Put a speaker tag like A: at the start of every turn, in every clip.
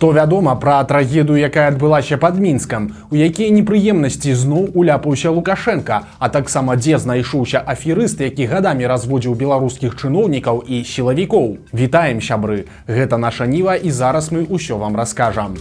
A: Што вядома пра трагедыю, якая адбылася пад Мінскам, у якія непрыемнасці зноў уляпаўся Лукашенка, а таксама дзе знайшоўся аферыст, які гадамі разводзіў беларускіх чыноўнікаў і сілавікоў. Вітаем, сябры! Гэта наша Ніва, і зараз мы ўсё вам раскажам.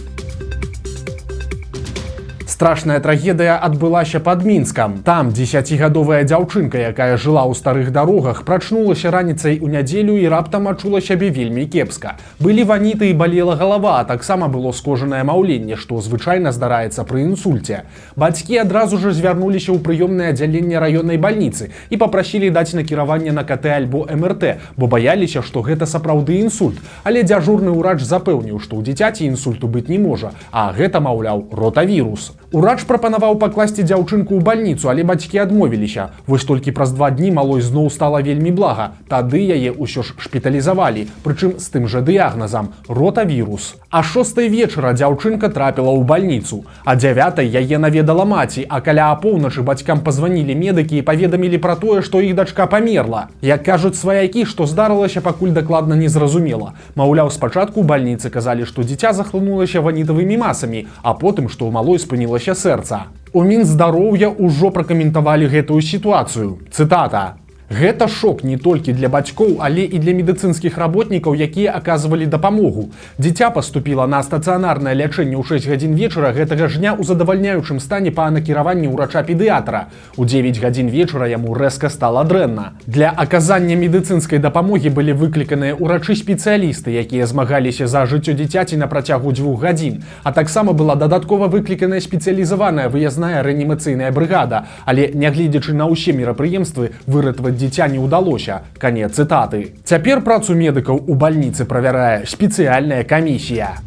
A: Страшная трагедыя адбылася пад Мінскам. Там 10гадовая дзяўчынка, якая жыла ў старых дарогах, прачнулася раніцай у нядзелю і раптам адчула сябе вельмі кепска. Былі ваніты і балела галава, а таксама было скожанае маўленне, што звычайна здараецца пры інсульце. Бацькі адразу ж звярнуліся ў прыёмнае аддзяленне раённай бальніцы і папрасілі даць накіраванне на КТ альбо МРТ, бо баяліся, што гэта сапраўды інсульт. Але дзяжурны ўрач запэўніў, што ў дзіцяці інсульту быць не можа, а гэта, маўляў, ротавірус. Урач прапанаваў пакласці дзяўчынку ў бальніцу, але бацькі адмовіліся. Вось толькі праз 2 дні малой зноў стала вельмі блага. Тады яе ўсё ж шпіталізавалі, прычым з тым жа дыягназам – ротавірус. А 6 вечара дзяўчынка трапіла ў бальніцу. А 9 яе наведала маці, а каля апоўначы бацькам пазванілі медыкі і паведамілі пра тое, што іх дачка памерла. Як кажуць сваякі, што здарылася, пакуль дакладна не зразумела. Маўляў, спачатку ў бальніцы казалі, што дзіця захлынулася ванітавымі масамі, а потым, што ў малой спынілася сэрца. У Мінздароўя ўжо пракаментавалі гэтую сітуацыю. Цытата. Гэта шок не толькі для бацькоў, але і для медыцынскіх работнікаў, якія аказвалі дапамогу. Дзіця паступіла на стацыянарнае лячэнне ў 6 гадзін вечара гэтага ж дня ў задавальняючым стане па накіраванні ўрача-педыятра. У 9 гадзін вечара яму рэзка стала дрэнна. Для аказання медыцынскай дапамогі былі выкліканыя ўрачы-спецыялісты, якія змагаліся за жыццё дзіцяці на працягу 2 гадзін. А таксама была дадаткова выкліканая спецыялізаваная выязная рэанімацыйная брыгада. Але, нягледзячы на ўсе мерапрыемствы, выратаваць дзіця не ўдалося. Канец цытаты. Цяпер працу медыкаў у бальніцы правярае спецыяльная камісія.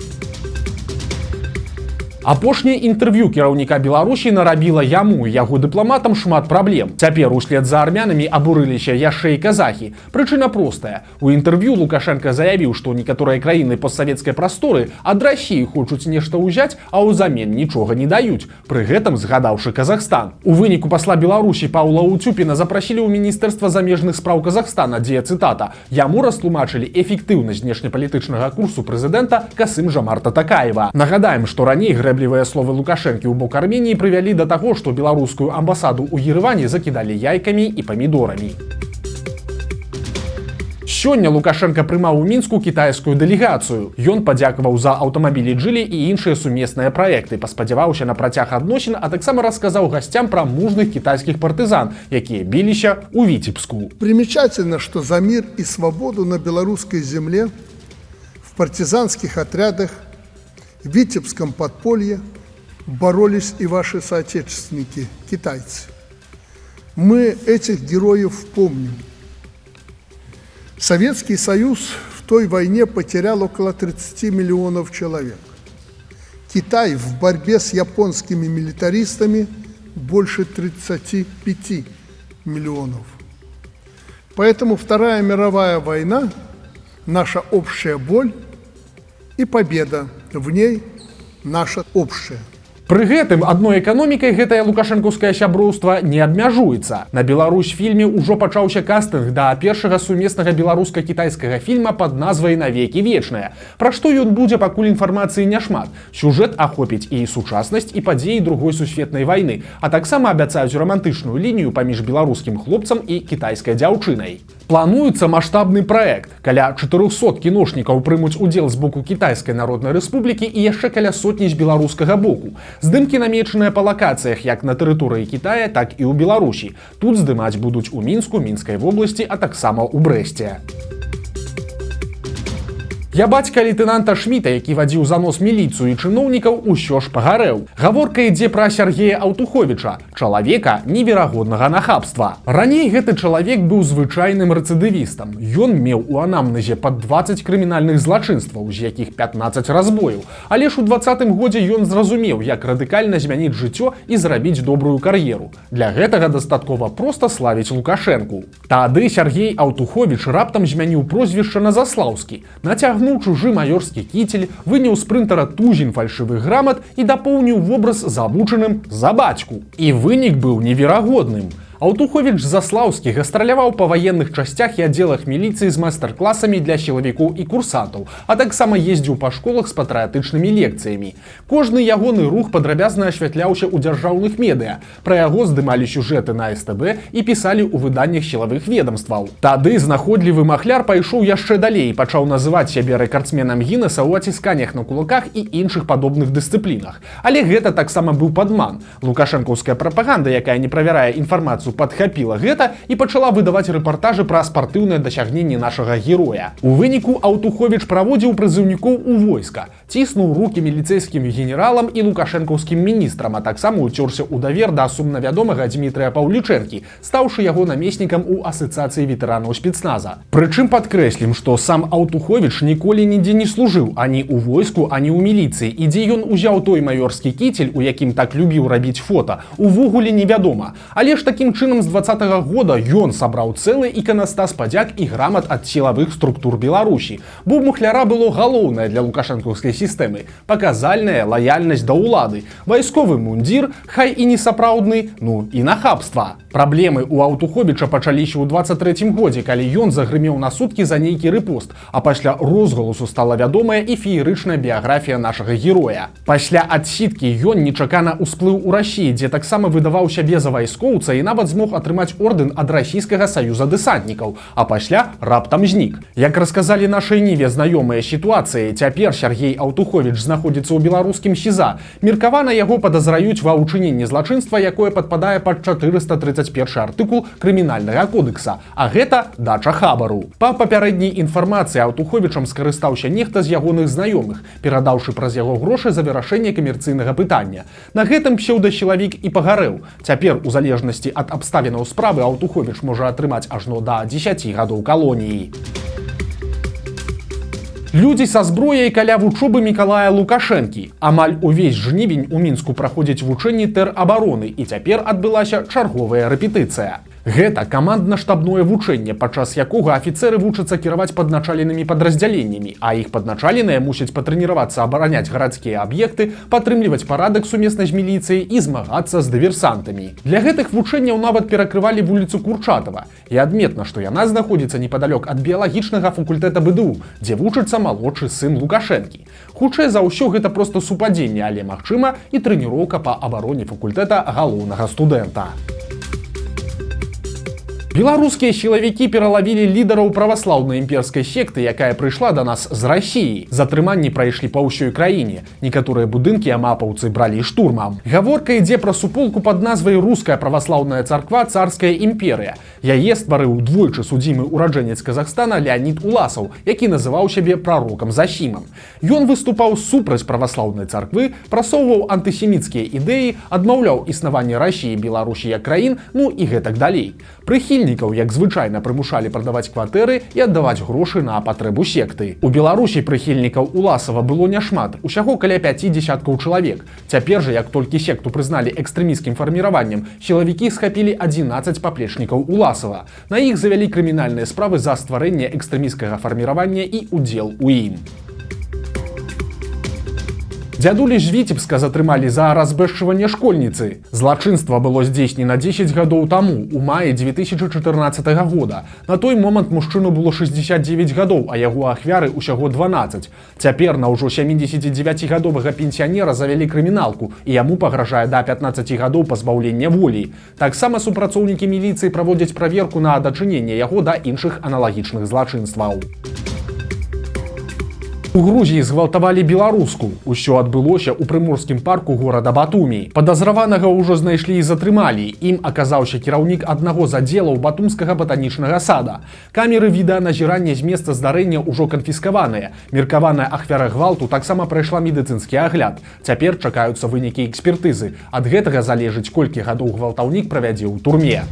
A: Апошняе інтэрв'ю кіраўніка Беларусі нарабіла яму і яго дыпламатам шмат праблем. Цяпер услед за армянамі абурыліся яшчэ і казахі. Прычына простая. У інтэрв'ю Лукашенка заявіў, што некаторыя краіны постсавецкай прасторы ад Расіі хочуць нешта ўзяць, а ўзамен нічога не даюць. Пры гэтым згадаўшы Казахстан. У выніку пасла Беларусі Паўла Уцюпіна запрасілі ў Міністэрства замежных спраў Казахстана, дзе, цытата, яму растлумачылі эфектыўнасць знешнепалітычнага курсу прэзідэнта Касым-Жомарта Такаева. Нагадаем, што раней грэблівыя словы Лукашэнкі ў бок Арменіі прывялі да таго, што беларускую амбасаду ў Ерэване закідалі яйкамі і памідорамі. Сёння Лукашенка прымаў у Мінску кітайскую дэлегацыю. Ён падзякаваў за аўтамабілі Джылі і іншыя сумесныя праекты, паспадзяваўся на працяг адносін, а таксама расказаў гасцям пра мужных кітайскіх партызан, якія біліся ў Віцебску.
B: Примечательно, что за мир и свободу на белорусской земле в партизанских отрядах в Витебском подполье боролись и ваши соотечественники, китайцы. Мы этих героев помним. Советский Союз в той войне потерял около 30 миллионов человек. Китай в борьбе с японскими милитаристами больше 35 миллионов. Поэтому Вторая мировая война – наша общая боль, и победа в ней наша общая.
A: Пры гэтым адной эканомікай гэтае лукашэнкаўскае сяброўства не абмяжуецца. На Беларусь фільме ўжо пачаўся кастынг да першага сумеснага беларуска-кітайскага фільма пад назвай «Навекі вечныя». Пра што ён будзе, пакуль інфармацыі няшмат. Сюжэт ахопіць і сучаснасць, і падзеі другой сусветнай вайны, а таксама абяцаюць рамантычную лінію паміж беларускім хлопцам і кітайскай дзяўчынай. Плануецца маштабны праект. Каля 400 кіношнікаў прымуць удзел з боку Кітайскай Народнай Рэспублікі і яшчэ каля сотні з беларускага боку. Здымкі намечаныя па лакацыях як на тэрыторыі Кітая, так і ў Беларусі. Тут здымаць будуць у Мінску, Мінскай вобласці, а таксама ў Брэсце. Я бацька лейтенанта Шміта, які вадзіў за нос міліцыю і чыноўнікаў, усё ж пагарэў. Гаворка ідзе пра Сергея Аўтуховіча, чалавека неверагоднага нахабства. Раней гэты чалавек быў звычайным рэцыдывістам. Ён меў у анамнезе пад 20 крымінальных злачынстваў, з якіх 15 разбояў. Але ж у 20-м годзе ён зразумеў, як радыкальна змяніць жыццё і зрабіць добрую кар'еру. Для гэтага дастаткова проста славіць Лукашэнку. Тады Сергей Аўтуховіч раптам змяніў прозвішча на Заслаўскі, нацягнуў чужы маёрскі кітель, выняў з прынтара тузін фальшывых грамат і дапоўніў вобраз завучаным за бацьку. І вынік быў неверагодным. Аўтуховіч Заслаўскі гастраляваў па ваенных часцях і аддзелах міліцыі з майстар-класамі для сілавікоў і курсантаў, а таксама ездзіў па школах з патрыятычнымі лекцыямі. Кожны ягоны рух падрабязна асвятляўся ў дзяржаўных медыа. Пра яго здымалі сюжэты на СТБ і пісалі ў выданнях сілавых ведомстваў. Тады знаходлівы махляр пайшоў яшчэ далей і пачаў называць сябе рэкардсменам Гіннеса ў ацісканнях на кулаках і іншых падобных дысцыплінах. Але гэта таксама быў падман. Лукашэнкаўская прапаганда, якая не правярае інфармацыю, падхапіла гэта і пачала выдаваць рэпартажы пра спартыўныя дасягненні нашага героя. У выніку Аўтуховіч праводзіў прызыўнікоў у войска, ціснуў рукі міліцэйскім генералам і лукашэнкаўскім міністрам, а таксама ўцёрся ў давер да сумна вядомага Дмітрыя Паўлічэнкі, стаўшы яго намеснікам у асацыяцыі ветэранаў спецназа. Прычым падкрэслім, што сам Аўтуховіч ніколі нідзе не служыў ані ў войску, ані ў міліцыі, і дзе ён узяў той маёрскі кіцель, у якім так любіў рабіць фота, увогуле невядома. Але ж такім чынам з 20-го года ён сабраў цэлы іканастас падзяк і грамат ад сілавых структур Беларусі. Бо махляра было галоўнае для лукашэнкаўскай сістэмы – паказальная лаяльнасць да ўлады, вайсковы мундзір, хай і не сапраўдны, ну і нахабства. Праблемы ў Аўтуховіча пачаліся ў 23-м годзе, калі ён загрымеў на суткі за нейкі рэпост, а пасля розгаласу стала вядомая і феерычная біяграфія нашага героя. Пасля адсідкі ён нечакана ўсплыў у Расіі, дзе таксама выдаваў сябе за вайскоўца і нават змог атрымаць ордэн ад расійскага саюза дэсантнікаў, а пасля раптам знік. Як расказалі нашай Ніве знаёмыя сітуацыі, цяпер Сергей Аўтуховіч знаходзіцца ў беларускім СІЗА. Меркавана яго падазраюць ва ўчыненні злачынства, якое падпадае пад 431 артыкул крымінальнага кодекса, а гэта дача хабару. Па папярэдняй інфармацыі Аўтуховічам скарыстаўся нехта з ягоных знаёмых, перадаўшы праз яго грошы за вырашэнне камерцыйнага пытання. На гэтым псеўдасілавік і пагарэў. Цяпер, у залежнасці ад абставінаў справы, Аўтуховіч можа атрымаць ажно да 10 гадоў калоніі. Людзі са зброяй каля вучобы Мікалая Лукашэнкі. Амаль увесь жнівень у Мінску праходзяць вучэнні тэрабароны, і цяпер адбылася чарговая рэпетыцыя. Гэта камандна-штабное вучэнне, падчас якога афіцэры вучацца кіраваць падначаленымі падраздзяленнямі, а іх падначаленыя мусяць патрэніравацца абараняць гарадскія аб'екты, падтрымліваць парадак сумесна з міліцыяй і змагацца з дыверсантамі. Для гэтых вучэнняў нават перакрывалі вуліцу Курчатова. І адметна, што яна знаходзіцца непадалёк ад біялагічнага факультэта БДУ, дзе вучыцца малодшы сын Лукашэнкі. Хутчэй за ўсё гэта проста супадзенне, але магчыма і трэніроўка па абароне факультэта галоўнага студэнта. Беларускія сілавікі пералавілі лідараў праваслаўнай імперскай секты, якая прыйшла да нас з Расіі. Затрыманні прайшлі па ўсёй краіне. Некаторыя будынкі амапаўцы бралі штурмам. Гаворка ідзе пра суполку пад назвай Руская праваслаўная царква Царская імперыя. Яе стварыў двойчы судзімы ураджэнец Казахстана Леонід Уласаў, які называў сябе прарокам Засімам. Ён выступаў супраць праваслаўнай царквы, прасоўваў антысеміцкія ідэі, адмаўляў існаванне Расіі, Беларусі як краін, ну і гэтак далей. Прыхільнікаў, як звычайна, прымушалі прадаваць кватэры і аддаваць грошы на патрэбу секты. У Беларусі прыхільнікаў Уласава было няшмат, усяго каля 5 дзесяткаў чалавек. Цяпер жа, як толькі секту прызналі экстрэмісцкім фарміраваннем, сілавікі схапілі 11 паплечнікаў Уласава. На іх завялі крымінальныя справы за стварэнне экстрэмісцкага фарміравання і удзел у ім. Дзядулі з Віцебска затрымалі за разбэшчванне школьніцы. Злачынства было здзейснена 10 гадоў таму, у маі 2014 года. На той момант мужчыну было 69 гадоў, а яго ахвяры ўсяго 12. Цяпер на ўжо 79-гадовага пенсіянера завялі крыміналку, і яму пагражае да 15 гадоў пазбаўлення волі. Таксама супрацоўнікі міліцыі праводзяць праверку на дачыненне яго да іншых аналагічных злачынстваў. У Грузіі згвалтавалі беларуску. Усё адбылося ў прыморскім парку горада Батумі. Падазраванага ўжо знайшлі і затрымалі. Ім аказаўся кіраўнік аднаго з аддзелаў батумскага батанічнага сада. Камеры відэаназірання з месца здарэння ўжо канфіскаваныя. Меркаваная ахвяра гвалту таксама прайшла медыцынскі агляд. Цяпер чакаюцца вынікі экспертызы. Ад гэтага залежыць, колькі гадоў гвалтаўнік правядзе ў турме.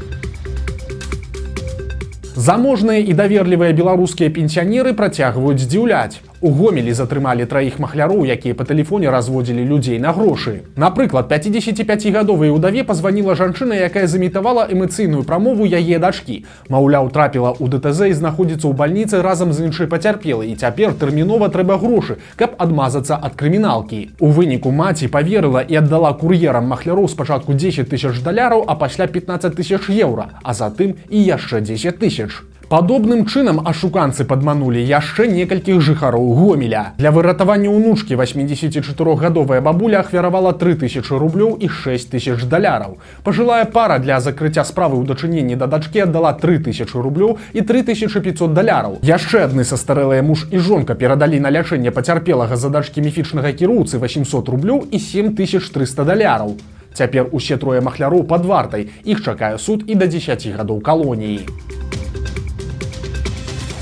A: Заможныя і даверлівыя беларускія пенсіянеры працягваюць здзіўляць. У Гомелі затрымалі 3 махляроў, якія па тэлефоне разводзілі людзей на грошы. Напрыклад, 55гадовай удаве пазваніла жанчына, якая замітавала эмацыйную прамову яе дачкі. Маўляў, трапіла ў ДТЗ і знаходзіцца ў бальніцы разам з іншай пацярпелай, і цяпер тэрмінова трэба грошы, каб адмазацца ад крыміналкі. У выніку маці паверыла і аддала кур'ерам махляроў спачатку 10 000 даляраў, а пасля 15 000 еўра, а затым і яшчэ 10 000. Падобным чынам ашуканцы падманулі яшчэ некалькіх жыхароў Гомеля. Для выратавання ўнучкі 84гадовая бабуля ахвяравала 3000 рублёў і 6000 даляраў. Пажылая пара для закрыцця справы ў дачыненні да дачкі аддала 3000 рублёў і 3500 даляраў. Яшчэ адны састарэлыя муж і жонка перадалі на лячэнне пацярпелага за дачкі міфічнага кіроўцы 800 рублёў і 7300 даляраў. Цяпер усе 3 махляроў пад вартай. Іх чакае суд і да 10 гадоў калоніі.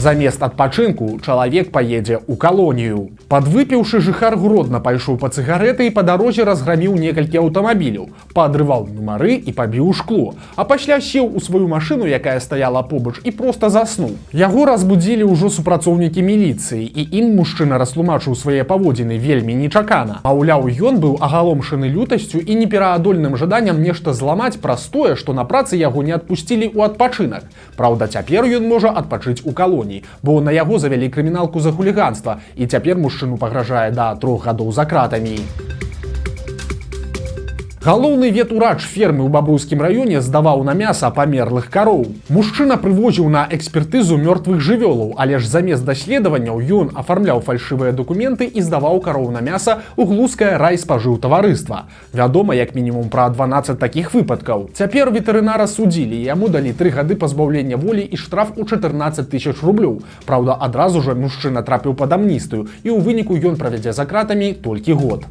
A: Замест адпачынку чалавек паедзе ў калонію. Падвыпіўшы, жыхар Гродна пайшоў па цыгарэты і па дарозе разграміў некалькі аўтамабіляў, паадрываў нумары і пабіў шкло, а пасля сеў у сваю машыну, якая стаяла побач, і проста заснуў. Яго разбудзілі ўжо супрацоўнікі міліцыі, і ім мужчына растлумачыў свае паводзіны вельмі нечакана. Маўляў, ён быў агаломшаны лютасцю і непераадольным жаданнем нешта зламаць праз тое, што на працы яго не адпусцілі ў адпачынак. Праўда, цяпер ён можа адпачыць у калоніі, бо на яго завялі крыміналку за хуліганства, і цяпер мужчыну пагражае да 3 гадоў за кратамі. Галоўны ветурач фермы ў Бабруйскім раёне здаваў на мяса памерлых кароў. Мужчына прывозіў на экспертызу мёртвых жывёлаў, але ж замест даследаванняў ён афармляў фальшывыя дакументы і здаваў кароў на мяса ў глузкае райспажыўтаварыства. Вядома, як мінімум пра 12 такіх выпадкаў. Цяпер ветэрынара судзілі, яму далі 3 гады пазбаўлення волі і штраф у 14 000 рублёў. Праўда, адразу ж мужчына трапіў пад амністыю, і ў выніку ён правядзе за кратамі толькі год.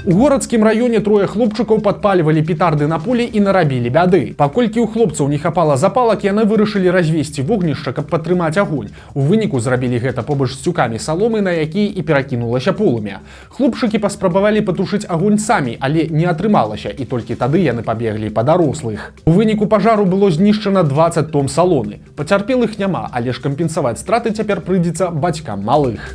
A: У горадскім раёне 3 хлопчыкаў падпальвалі петарды на полі і нарабілі бяды. Паколькі ў хлопцаў не хапала запалак, яны вырашылі развесці вогнішча, каб падтрымаць агонь. У выніку зрабілі гэта побач з цюкамі саломы, на якія і перакінулася полымя. Хлопчыкі паспрабавалі патушыць агонь самі, але не атрымалася, і толькі тады яны пабеглі па дарослых. У выніку пажару было знішчана 20 тонн салоны. Пацярпелых няма, але ж кампенсаваць страты цяпер прыйдзецца бацькам малых.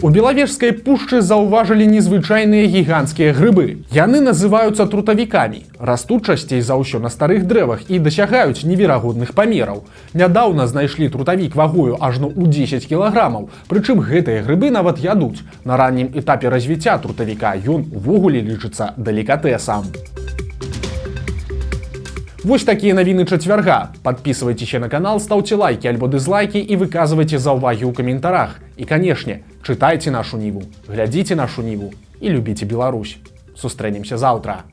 A: У Белавежскай пушчы заўважылі незвычайныя гіганцкія грыбы. Яны называюцца трутавікамі. Растуць часцей за ўсё на старых дрэвах і дасягаюць неверагодных памераў. Нядаўна знайшлі трутавік вагою ажно ў 10 кілаграмаў, прычым гэтыя грыбы нават ядуць. На раннім этапе развіцця трутавіка ён увогуле лічыцца далікатэсам. Вось такія навіны чацвярга. Падпісвайцеся на канал, стаўце лайкі альбо дызлайкі і выказвайце заўвагі ў каментарах. І, канешне, чытайце нашу ніву, глядзіце нашу ніву і любіце Беларусь. Сустрэнемся заўтра.